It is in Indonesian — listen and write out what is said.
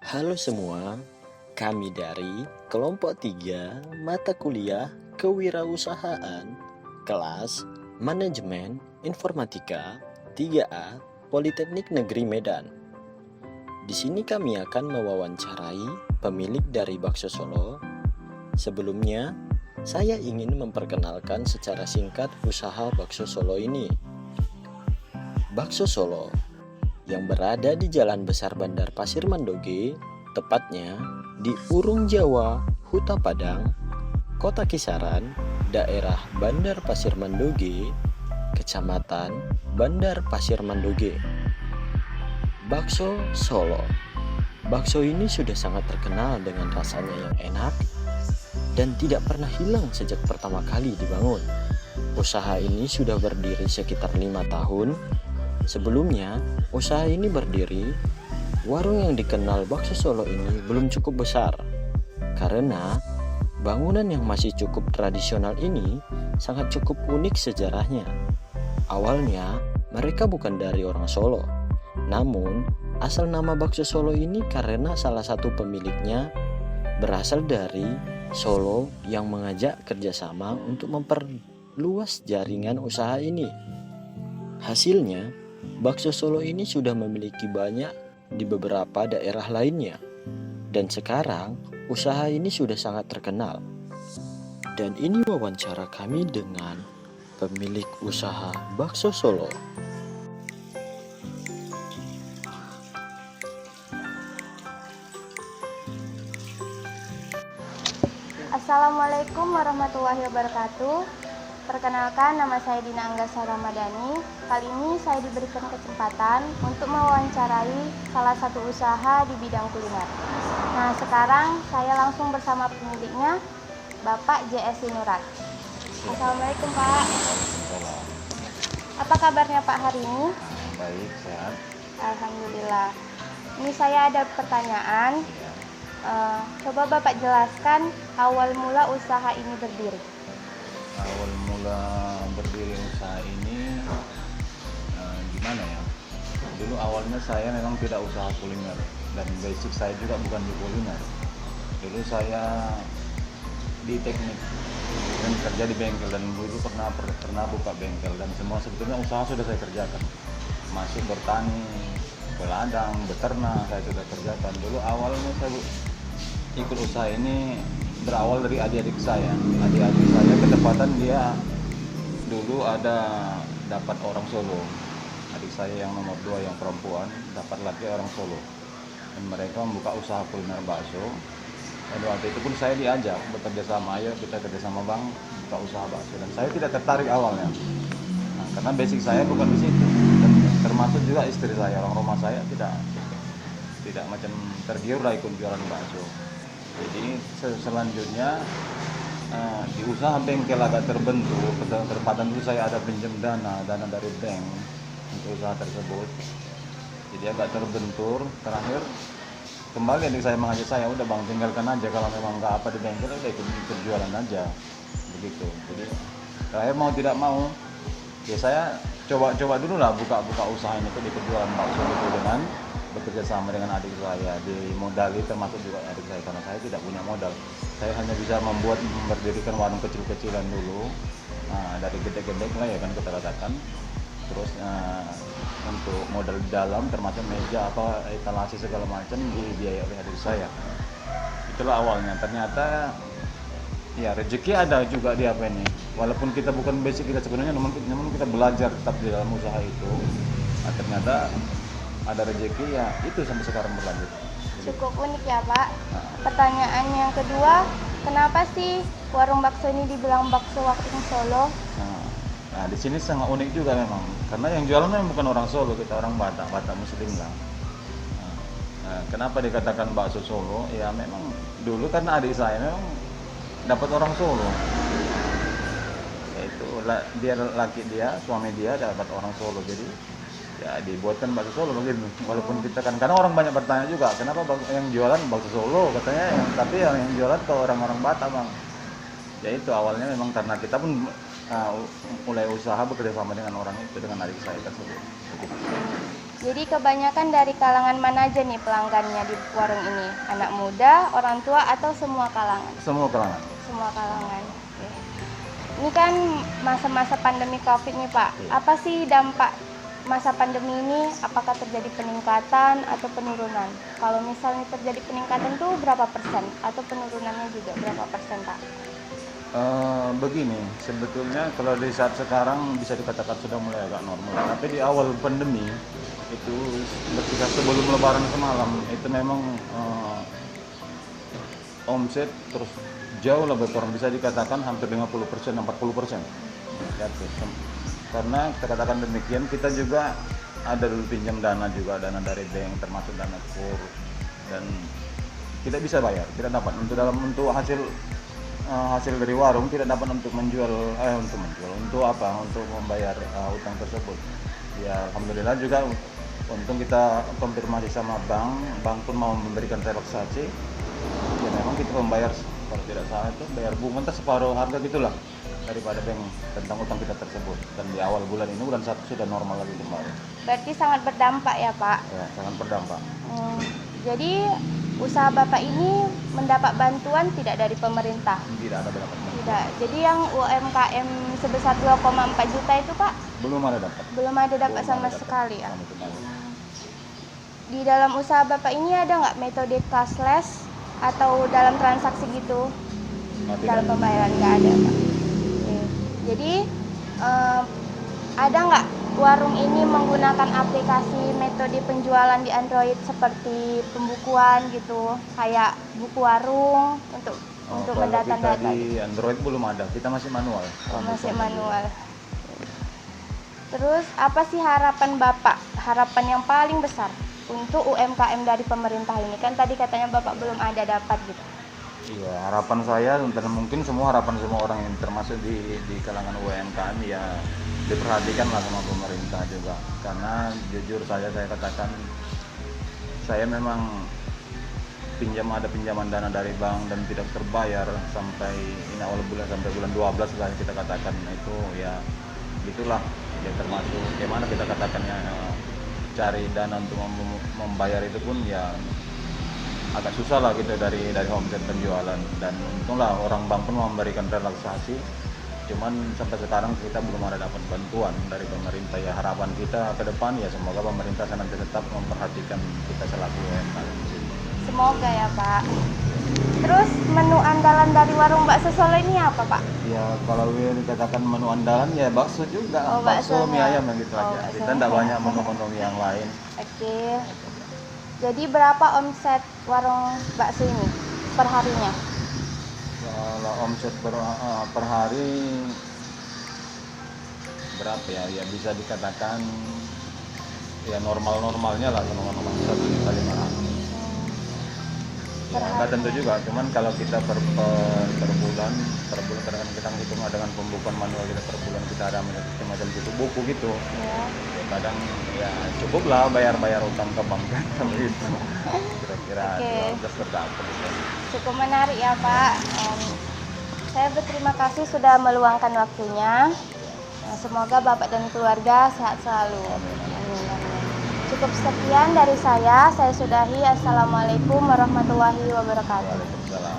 Halo semua, kami dari kelompok 3 mata kuliah Kewirausahaan kelas Manajemen Informatika 3A Politeknik Negeri Medan. Di sini kami akan mewawancarai pemilik dari Bakso Solo. Sebelumnya, saya ingin memperkenalkan secara singkat usaha Bakso Solo ini. Bakso Solo yang berada di Jalan Besar Bandar Pasir Mandoge, tepatnya di Urung Jawa, Huta Padang, Kota Kisaran, daerah Bandar Pasir Mandoge, Kecamatan Bandar Pasir Mandoge. Bakso Solo. Bakso ini sudah sangat terkenal dengan rasanya yang enak dan tidak pernah hilang sejak pertama kali dibangun. Usaha ini sudah berdiri sekitar 5 tahun. Sebelumnya, usaha ini berdiri, warung yang dikenal Bakso Solo ini belum cukup besar. Karena bangunan yang masih cukup tradisional ini sangat cukup unik sejarahnya. Awalnya, mereka bukan dari orang Solo. Namun, asal nama Bakso Solo ini karena salah satu pemiliknya berasal dari Solo yang mengajak kerjasama untuk memperluas jaringan usaha ini. Hasilnya, Bakso Solo ini sudah memiliki banyak di beberapa daerah lainnya. Dan sekarang, usaha ini sudah sangat terkenal. Dan ini wawancara kami dengan pemilik usaha Bakso Solo. Assalamualaikum warahmatullahi wabarakatuh. Perkenalkan, nama saya Dina Anggasa Ramadhani. Kali ini saya diberikan kesempatan untuk mewawancarai salah satu usaha di bidang kuliner. Nah, sekarang saya langsung bersama pemiliknya, Bapak JS Sinurat. Assalamualaikum, Pak. Apa kabarnya Pak hari ini? Baik, sehat. Alhamdulillah. Ini saya ada pertanyaan. Coba Bapak jelaskan awal mula usaha ini berdiri. Awal mula berdiri usaha ini gimana ya? Dulu awalnya saya memang tidak usaha kuliner dan basic saya juga bukan di kuliner. Dulu saya di teknik dan kerja di bengkel, dan dulu pernah buka bengkel, dan semua sebetulnya usaha sudah saya kerjakan. Masuk bertani, beladang, beternak saya sudah kerjakan. Dulu awalnya saya ikut usaha ini berawal dari adik-adik saya. Adik-adik saya ketepatan dia dulu ada dapat orang Solo. Adik saya yang nomor 2 yang perempuan dapat laki orang Solo. Dan mereka membuka usaha kuliner bakso. Dan waktu itu pun saya diajak bekerja sama, ayo kita kerja sama Bang, buka usaha bakso. Dan saya tidak tertarik awalnya. Nah, karena basic saya bukan di situ. Dan termasuk juga istri saya, orang rumah saya tidak macam tergiur lah ikut jualan bakso. Jadi selanjutnya di usaha bengkel agak terbentuk. Terpatan dulu saya ada pinjam dana dari bank untuk usaha tersebut. Jadi agak terbentur. Terakhir kembali adik saya mengajak saya, udah Bang tinggalkan aja, kalau memang nggak apa di bengkel udah ikut jualan aja, begitu. Jadi saya mau tidak mau ya saya coba dulu lah buka usaha ini tuh, ikut jualan bakso itu dengan bekerja sama dengan adik saya, dimodali termasuk juga adik saya karena saya tidak punya modal. Saya hanya bisa mendirikan warung kecil-kecilan dulu, dari gede-gede lah ya kan kita katakan. Terus untuk modal di dalam termasuk meja apa etalase segala macam dibiayai oleh adik saya. Itulah awalnya. Ternyata ya rezeki ada juga di apa ini. Walaupun kita bukan basic kita sebenarnya, namun kita belajar tetap di dalam usaha itu. Nah, ternyata ada rezeki, ya itu sampai sekarang berlanjut. Cukup unik ya Pak. Pertanyaan yang kedua, kenapa sih warung bakso ini dibilang bakso waktu Solo? Nah, di sini sangat unik juga memang, karena yang jualan memang bukan orang Solo, kita orang Batak Muslim lah. Nah, kenapa dikatakan bakso Solo? Ya memang dulu karena adik saya memang dapat orang Solo. Yaitu suami dia dapat orang Solo, jadi ya dibuatkan bakso Solo begitu. Walaupun kita kan, karena orang banyak bertanya juga, kenapa yang jualan bakso Solo katanya, tapi yang jualan ke orang-orang Batak Bang. Ya itu awalnya memang karena kita pun mulai usaha bekerja sama dengan orang itu, dengan adik saya tersebut. Jadi kebanyakan dari kalangan mana aja nih pelanggannya di warung ini? Anak muda, orang tua, atau semua kalangan? Semua kalangan. Semua kalangan. Oke. Ini kan masa-masa pandemi COVID nih Pak. Iya. Apa sih dampak masa pandemi ini? Apakah terjadi peningkatan atau penurunan? Kalau misalnya terjadi peningkatan tuh berapa persen? Atau penurunannya juga berapa persen Pak? Begini, sebetulnya kalau di saat sekarang bisa dikatakan sudah mulai agak normal. Tapi di awal pandemi itu ketika sebelum Lebaran semalam itu memang omset terus jauh lebih kurang, bisa dikatakan hampir 50%, 40%. Ya, karena kita katakan demikian, kita juga ada dulu pinjam dana juga, dana dari bank termasuk dana kur, dan tidak bisa bayar, tidak dapat untuk hasil dari warung tidak dapat untuk untuk membayar utang tersebut. Ya alhamdulillah juga untung kita konfirmasi sama bank pun mau memberikan relaksasi. Ya memang kita membayar, kalau tidak salah itu bayar bunga entah separuh harga gitulah daripada bank tentang utang kita tersebut. Dan di awal bulan ini, bulan 1 sudah normal lagi kembali. Berarti sangat berdampak ya Pak? Ya sangat berdampak. Jadi usaha Bapak ini mendapat bantuan tidak dari pemerintah? Tidak ada dapat. Tidak. Jadi yang UMKM sebesar 2,4 juta itu Pak? Belum ada dapat. Belum ada dapat sama dapat. sekali ya? Sama sekali. Di dalam usaha Bapak ini ada nggak metode cashless atau dalam transaksi gitu? Nah, tidak. Dalam pembayaran nggak ada Pak? Oke. Jadi ada nggak warung ini menggunakan aplikasi metode penjualan di Android seperti pembukuan gitu, kayak buku warung untuk Kalau mendata kita data? di Android belum ada, kita masih manual. Masih manual. Terus apa sih harapan Bapak? Harapan yang paling besar untuk UMKM dari pemerintah ini? Kan tadi katanya Bapak belum ada dapat gitu. Iya, harapan saya dan mungkin harapan semua orang yang termasuk di kalangan UMKM ya diperhatikan lah sama pemerintah juga. Karena jujur saya katakan, saya memang ada pinjaman dana dari bank dan tidak terbayar sampai ini awal bulan, sampai bulan 12 lah kita katakan. Itu ya gitulah ya, termasuk gimana kita katakannya, cari dana untuk membayar itu pun ya agak susah lah gitu dari omset penjualan. Dan untunglah orang bank pun memberikan relaksasi, cuman sampai sekarang kita belum ada dapat bantuan dari pemerintah. Ya harapan kita ke depan ya semoga pemerintah nanti tetap memperhatikan kita selaku UMKM. Semoga ya Pak. Terus menu andalan dari warung bakso Solo ini apa Pak? Ya kalau dikatakan menu andalan ya bakso juga, bakso mie ayam yang gitu aja. Kita tidak banyak menu-menu yang lain. Oke. Jadi berapa omset warung bakso ini per harinya? Kalau omset per hari berapa ya? Ya bisa dikatakan ya normal-normalnya lah, normal 1.500.000. Ya, enggak tentu juga, cuman kalau kita per bulan kadang kita hitung dengan pembukuan manual kita per bulan, kita ada semacam gitu buku gitu. Ya. Ya, kadang ya cukup lah bayar utang ke bank kan gitu. Kira-kira Oke. 12 berapa gitu. Cukup menarik ya Pak. Saya berterima kasih sudah meluangkan waktunya. Semoga Bapak dan keluarga sehat selalu. Amin. Amin, amin. Cukup sekian dari saya sudahi. Assalamualaikum warahmatullahi wabarakatuh. Waalaikumsalam.